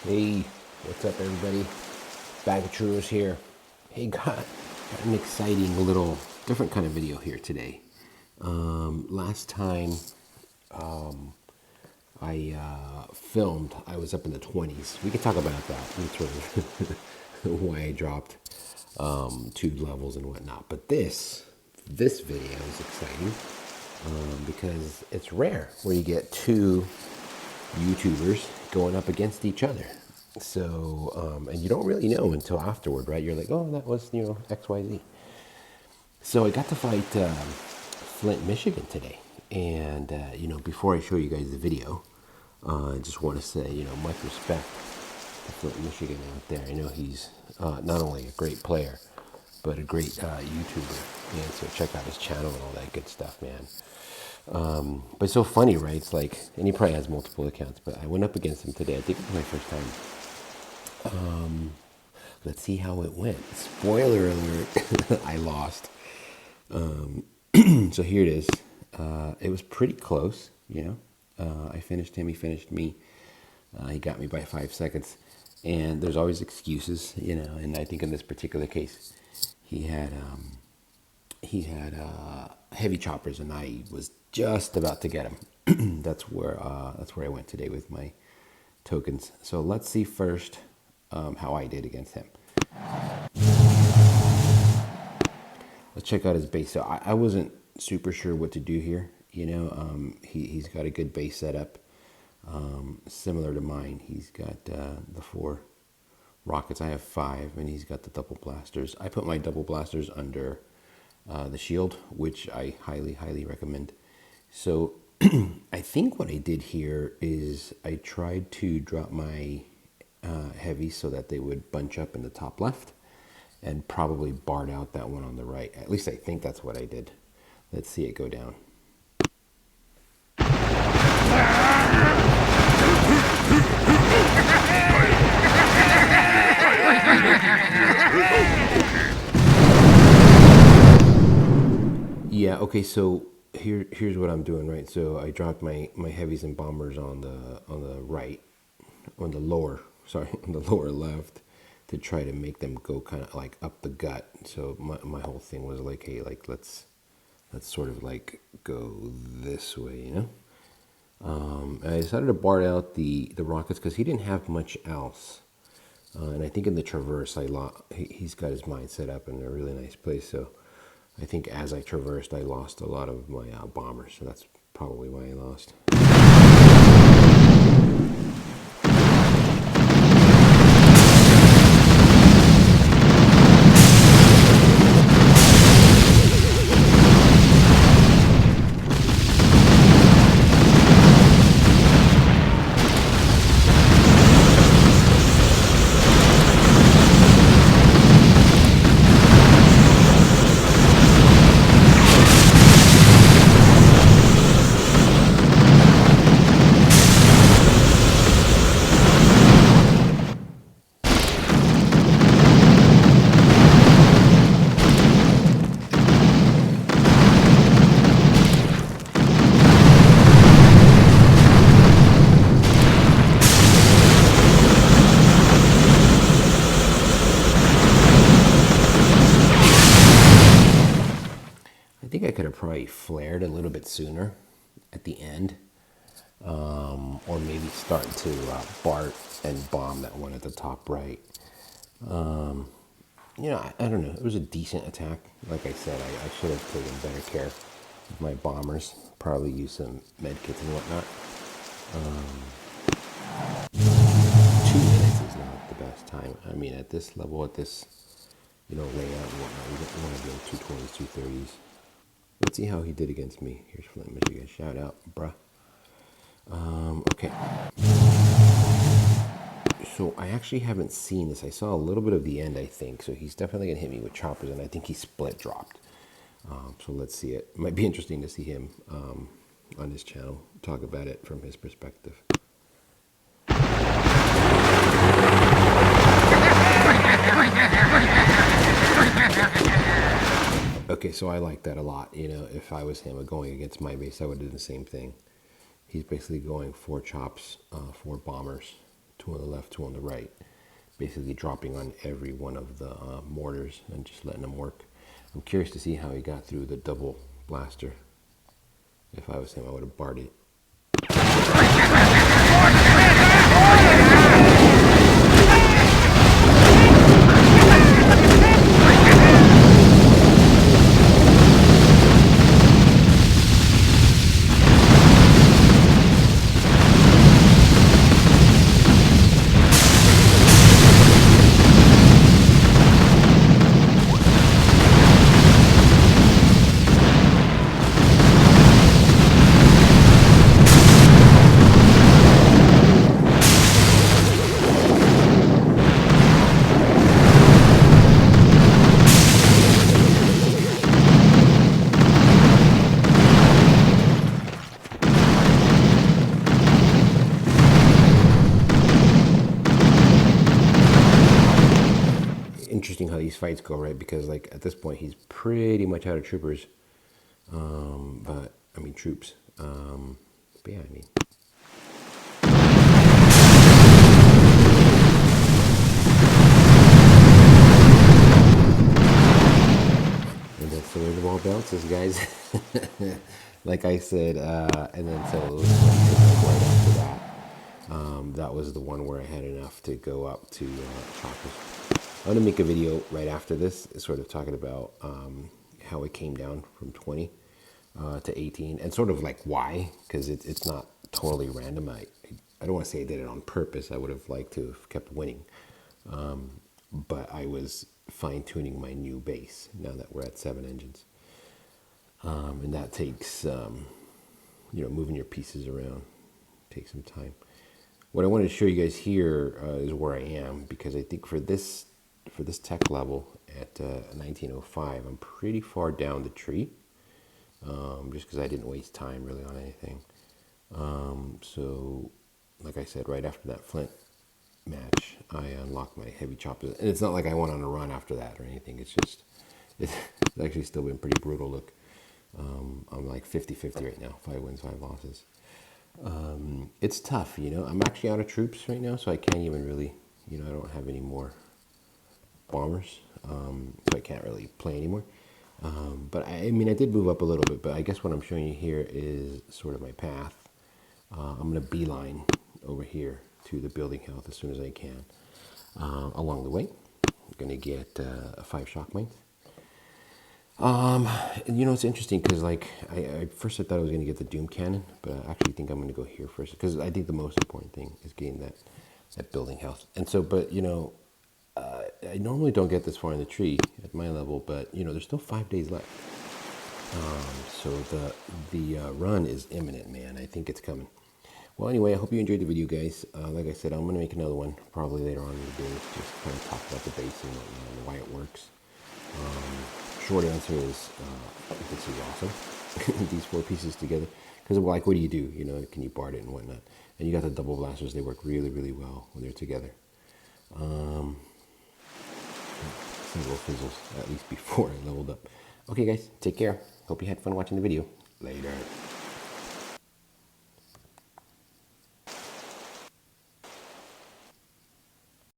Hey, what's up, everybody? BaGaChurros here. Hey, got an exciting little different kind of video here today. Last time I filmed, I was up in the 20s. We could talk about that, sort of why I dropped 2 levels and whatnot. But this video is exciting because it's rare where you get two YouTubers going up against each other. So, and you don't really know until afterward, right? You're like, oh, that was, XYZ. So I got to fight Flint, Michigan today. And, before I show you guys the video, I just want to say, much respect to Flint, Michigan out there. I know he's not only a great player, but a great YouTuber. And so check out his channel and all that good stuff, man. But it's so funny, right? It's like, and he probably has multiple accounts, but I went up against him today. I think it was my first time. Let's see how it went. Spoiler alert, I lost. So here it is. It was pretty close, I finished him, he finished me. He got me by 5 seconds. And there's always excuses, and I think in this particular case, he had heavy choppers, and I was just about to get him. That's where I went today with my tokens. So let's see first how I did against him. Let's check out his base. So I wasn't super sure what to do here. He's got a good base setup, similar to mine. He's got the 4 rockets. I have 5, and he's got the double blasters. I put my double blasters under the shield, which I highly, highly recommend. So I think what I did here is I tried to drop my heavy so that they would bunch up in the top left and probably barred out that one on the right. At least I think that's what I did. Let's see it go down. Yeah, okay, so here's what I'm doing, right? So I dropped my heavies and bombers on the right, on the lower, sorry, on the lower left, to try to make them go kind of like up the gut. So my whole thing was like, hey, like let's sort of like go this way, And I decided to bar out the rockets because he didn't have much else. And I think in the traverse, he's got his mind set up in a really nice place. So I think as I traversed, I lost a lot of my bombers. So that's probably why I lost. I think I could have probably flared a little bit sooner at the end, or maybe start to BART and bomb that one at the top right. I don't know. It was a decent attack. Like I said, I should have taken better care of my bombers. Probably use some med kits and whatnot. 2 minutes is not the best time. I mean, at this level, at this layout and whatnot, we don't want to go 220s, 230s. Let's see how he did against me. Here's Flint, Michigan. Shout out, bruh. Okay. So I actually haven't seen this. I saw a little bit of the end, I think. So he's definitely going to hit me with choppers, and I think he split dropped. So let's see it. It might be interesting to see him on his channel, talk about it from his perspective. Okay, so I like that a lot. If I was him going against my base, I would do the same thing. He's basically going 4 chops, 4 bombers two on the left, two on the right, basically dropping on every one of the mortars and just letting them work. I'm curious to see how he got through the double blaster. If I was him, I would have barred it. Interesting how these fights go, right? Because like at this point he's pretty much out of troopers, troops. But yeah, I mean. And that's the way the ball bounces, guys. Like I said, and then so it was right after that. That was the one where I had enough to go up to choppers. I'm gonna make a video right after this, sort of talking about how it came down from 20 to 18, and sort of like why, because it's not totally random. I don't want to say I did it on purpose. I would have liked to have kept winning, but I was fine-tuning my new base now that we're at 7 engines, and that takes moving your pieces around takes some time. What I wanted to show you guys here is where I am, because I think for this tech level at 1905, I'm pretty far down the tree, just because I didn't waste time really on anything. So, like I said, right after that Flint match, I unlocked my heavy choppers, and it's not like I went on a run after that or anything. It's just it's actually still been pretty brutal. Look, I'm like 50-50 right now, 5 wins, 5 losses. It's tough, I'm actually out of troops right now, so I can't even really, I don't have any more bombers, so I can't really play anymore. But I did move up a little bit, but I guess what I'm showing you here is sort of my path. I'm going to beeline over here to the building health as soon as I can. Along the way, I'm going to get 5 shock mines. It's interesting because like I first I thought I was going to get the Doom Cannon, but I actually think I'm going to go here first, because I think the most important thing is getting that building health. And so, but I normally don't get this far in the tree at my level, but there's still 5 days left. So the run is imminent, man. I think it's coming. Well, anyway, I hope you enjoyed the video, guys. Like I said, I'm going to make another one probably later on in the day, just kind of talk about the base and why it works. Short answer is this is awesome. These 4 pieces together, because like, what do? Can you bar it and whatnot? And you got the double blasters. They work really, really well when they're together. Single fizzles, at least before I leveled up. Okay, guys, take care. Hope you had fun watching the video. Later.